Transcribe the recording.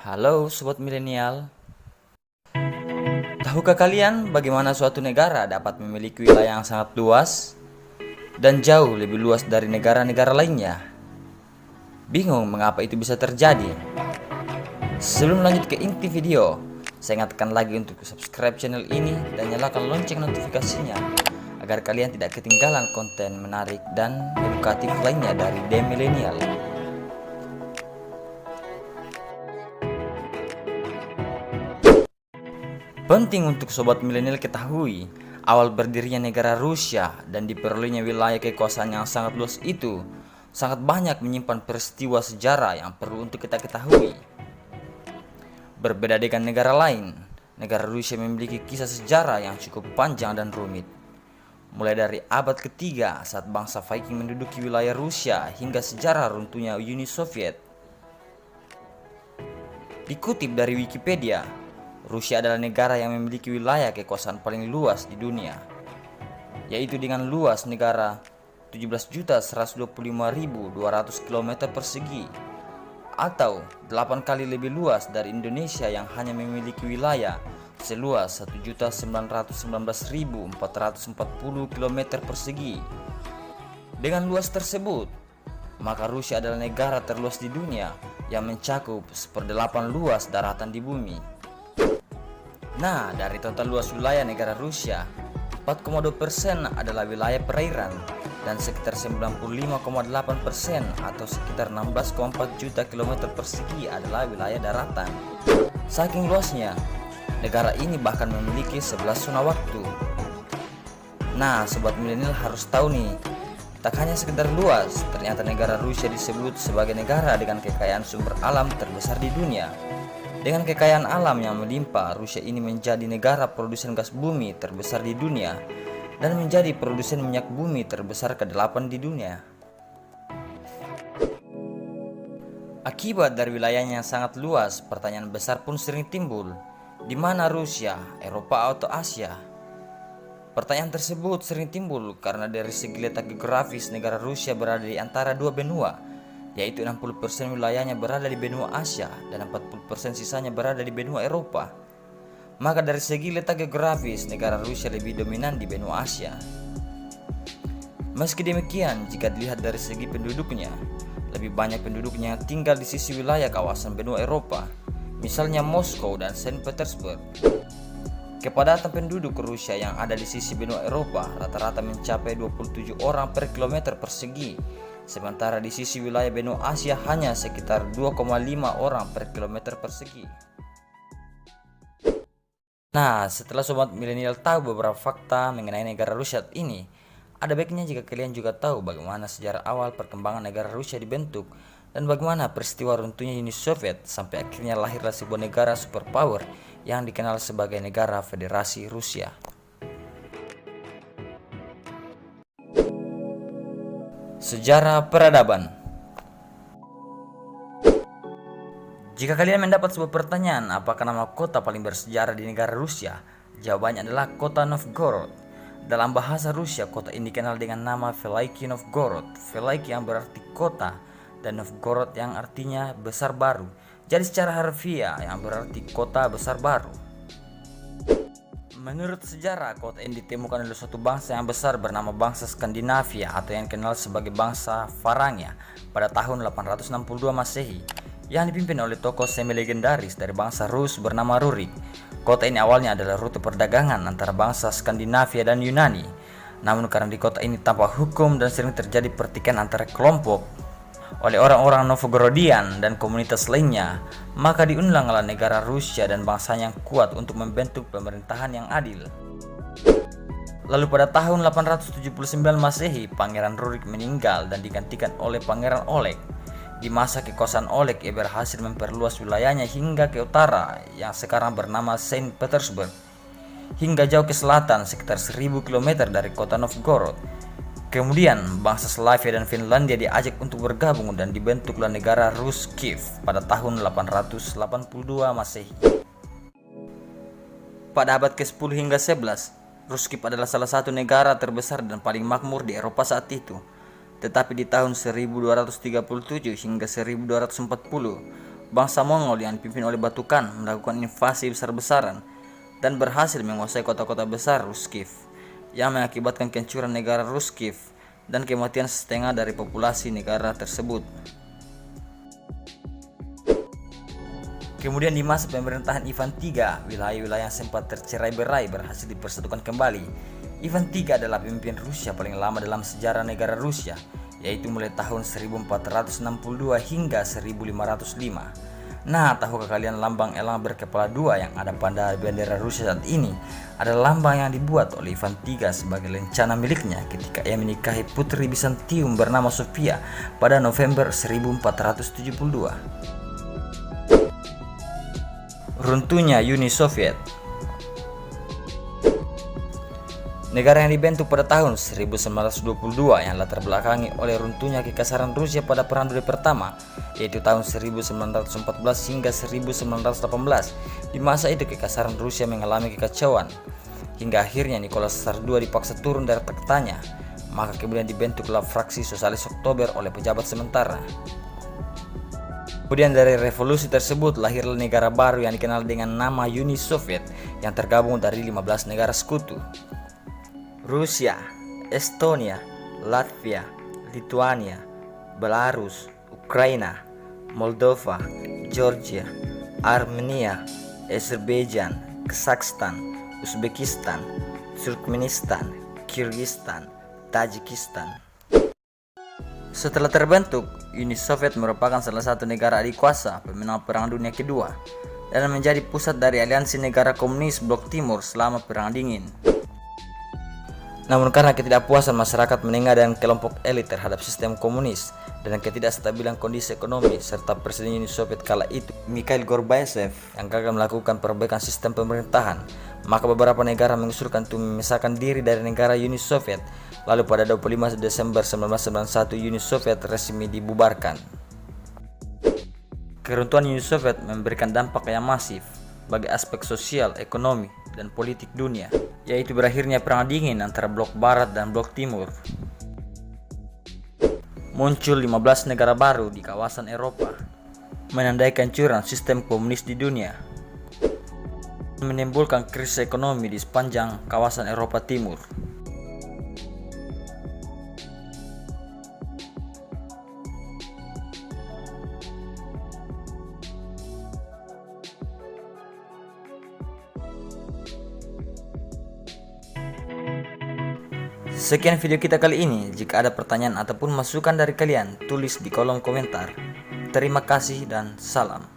Halo sobat milenial, tahukah kalian bagaimana suatu negara dapat memiliki wilayah yang sangat luas dan jauh lebih luas dari negara-negara lainnya? Bingung mengapa itu bisa terjadi? Sebelum lanjut ke inti video, saya ingatkan lagi untuk subscribe channel ini dan nyalakan lonceng notifikasinya agar kalian tidak ketinggalan konten menarik dan edukatif lainnya dari The Millennial. Penting untuk sobat milenial ketahui, awal berdirinya negara Rusia dan diperolehnya wilayah kekuasaan yang sangat luas itu sangat banyak menyimpan peristiwa sejarah yang perlu untuk kita ketahui. Berbeda dengan negara lain, negara Rusia memiliki kisah sejarah yang cukup panjang dan rumit. Mulai dari abad ketiga saat bangsa Viking menduduki wilayah Rusia hingga sejarah runtuhnya Uni Soviet. Dikutip dari Wikipedia, Rusia adalah negara yang memiliki wilayah kekuasaan paling luas di dunia, yaitu dengan luas negara 17.125.200 km persegi, atau 8 kali lebih luas dari Indonesia yang hanya memiliki wilayah seluas 1.919.440 km persegi. Dengan luas tersebut, maka Rusia adalah negara terluas di dunia yang mencakup 1/8 luas daratan di bumi. Nah, dari total luas wilayah negara Rusia, 4,2% adalah wilayah perairan dan sekitar 95,8% atau sekitar 16,4 juta kilometer persegi adalah wilayah daratan. Saking luasnya, negara ini bahkan memiliki 11 zona waktu. Nah, sobat milenial harus tahu nih, tak hanya sekedar luas, ternyata negara Rusia disebut sebagai negara dengan kekayaan sumber alam terbesar di dunia. Dengan kekayaan alam yang melimpah, Rusia ini menjadi negara produsen gas bumi terbesar di dunia dan menjadi produsen minyak bumi terbesar ke-8 di dunia. Akibat dari wilayahnya yang sangat luas, pertanyaan besar pun sering timbul. Di mana Rusia, Eropa atau Asia? Pertanyaan tersebut sering timbul karena dari segi letak geografis negara Rusia berada di antara dua benua, yaitu 60% wilayahnya berada di benua Asia dan 40% sisanya berada di benua Eropa. Maka dari segi letak geografis, negara Rusia lebih dominan di benua Asia. Meski demikian, jika dilihat dari segi penduduknya, lebih banyak penduduknya tinggal di sisi wilayah kawasan benua Eropa, misalnya Moskow dan Saint Petersburg. Kepadatan penduduk Rusia yang ada di sisi benua Eropa rata-rata mencapai 27 orang per kilometer persegi, sementara di sisi wilayah benua Asia hanya sekitar 2,5 orang per kilometer persegi. Nah, setelah sobat milenial tahu beberapa fakta mengenai negara Rusia ini, ada baiknya jika kalian juga tahu bagaimana sejarah awal perkembangan negara Rusia dibentuk dan bagaimana peristiwa runtuhnya Uni Soviet sampai akhirnya lahirlah sebuah negara superpower yang dikenal sebagai negara Federasi Rusia. Sejarah peradaban. Jika kalian mendapat sebuah pertanyaan, apakah nama kota paling bersejarah di negara Rusia? Jawabannya adalah kota Novgorod. Dalam bahasa Rusia, kota ini dikenal dengan nama Veliky Novgorod. Veliky yang berarti kota dan Novgorod yang artinya besar baru. Jadi secara harfiah yang berarti kota besar baru. Menurut sejarah, kota ini ditemukan oleh suatu bangsa yang besar bernama bangsa Skandinavia atau yang dikenal sebagai bangsa Varangia pada tahun 862 Masehi, yang dipimpin oleh tokoh semi-legendaris dari bangsa Rus bernama Rurik. Kota ini awalnya adalah rute perdagangan antara bangsa Skandinavia dan Yunani. Namun karena di kota ini tanpa hukum dan sering terjadi pertikaian antara kelompok oleh orang-orang Novgorodian dan komunitas lainnya, maka diundanglah negara Rusia dan bangsanya yang kuat untuk membentuk pemerintahan yang adil. Lalu pada tahun 879 Masehi, Pangeran Rurik meninggal dan digantikan oleh Pangeran Oleg. Di masa kekuasaan Oleg, ia berhasil memperluas wilayahnya hingga ke utara yang sekarang bernama Saint Petersburg, hingga jauh ke selatan sekitar 1000 km dari kota Novgorod. Kemudian bangsa Slavia dan Finlandia diajak untuk bergabung dan dibentuklah negara Rus Kiev pada tahun 882 Masehi. Pada abad ke-10 hingga 11, Rus Kiev adalah salah satu negara terbesar dan paling makmur di Eropa saat itu. Tetapi di tahun 1237 hingga 1240, bangsa Mongol yang dipimpin oleh Batu Khan melakukan invasi besar-besaran dan berhasil menguasai kota-kota besar Ruskif, yang mengakibatkan kehancuran negara Ruskif dan kematian setengah dari populasi negara tersebut. Kemudian di masa pemerintahan Ivan III, wilayah-wilayah yang sempat tercerai-berai berhasil dipersatukan kembali. Ivan III adalah pemimpin Rusia paling lama dalam sejarah negara Rusia, yaitu mulai tahun 1462 hingga 1505. Nah, tahukah kalian lambang elang berkepala dua yang ada pada bendera Rusia saat ini adalah lambang yang dibuat oleh Ivan III sebagai lencana miliknya ketika ia menikahi putri Bizantium bernama Sofia pada November 1472. Runtuhnya Uni Soviet. Negara yang dibentuk pada tahun 1922 yang latar belakangi oleh runtuhnya kekaisaran Rusia pada Perang Dunia Pertama, yaitu tahun 1914 hingga 1918. Di masa itu kekaisaran Rusia mengalami kekacauan, hingga akhirnya Nicholas Tsar II dipaksa turun dari taktanya. Maka kemudian dibentuklah fraksi Sosialis Oktober oleh pejabat sementara. Kemudian dari revolusi tersebut lahirlah negara baru yang dikenal dengan nama Uni Soviet yang tergabung dari 15 negara sekutu. Rusia, Estonia, Latvia, Lituania, Belarus, Ukraina, Moldova, Georgia, Armenia, Azerbaijan, Kazakhstan, Uzbekistan, Turkmenistan, Kyrgyzstan, Tajikistan. Setelah terbentuk, Uni Soviet merupakan salah satu negara adikuasa pemenang Perang Dunia Kedua dan menjadi pusat dari aliansi negara komunis Blok Timur selama Perang Dingin. Namun karena ketidakpuasan masyarakat menengah dan kelompok elit terhadap sistem komunis dan ketidakstabilan kondisi ekonomi serta Presiden Uni Soviet kala itu, Mikhail Gorbachev, yang gagal melakukan perbaikan sistem pemerintahan, maka beberapa negara mengusulkan untuk memisahkan diri dari negara Uni Soviet. Lalu pada 25 Desember 1991 Uni Soviet resmi dibubarkan. Keruntuhan Uni Soviet memberikan dampak yang masif bagi aspek sosial, ekonomi, dan politik dunia, yaitu berakhirnya Perang Dingin antara Blok Barat dan Blok Timur. Muncul 15 negara baru di kawasan Eropa, menandai kehancuran sistem komunis di dunia, menimbulkan krisis ekonomi di sepanjang kawasan Eropa Timur. Sekian video kita kali ini. Jika ada pertanyaan ataupun masukan dari kalian, tulis di kolom komentar. Terima kasih dan salam.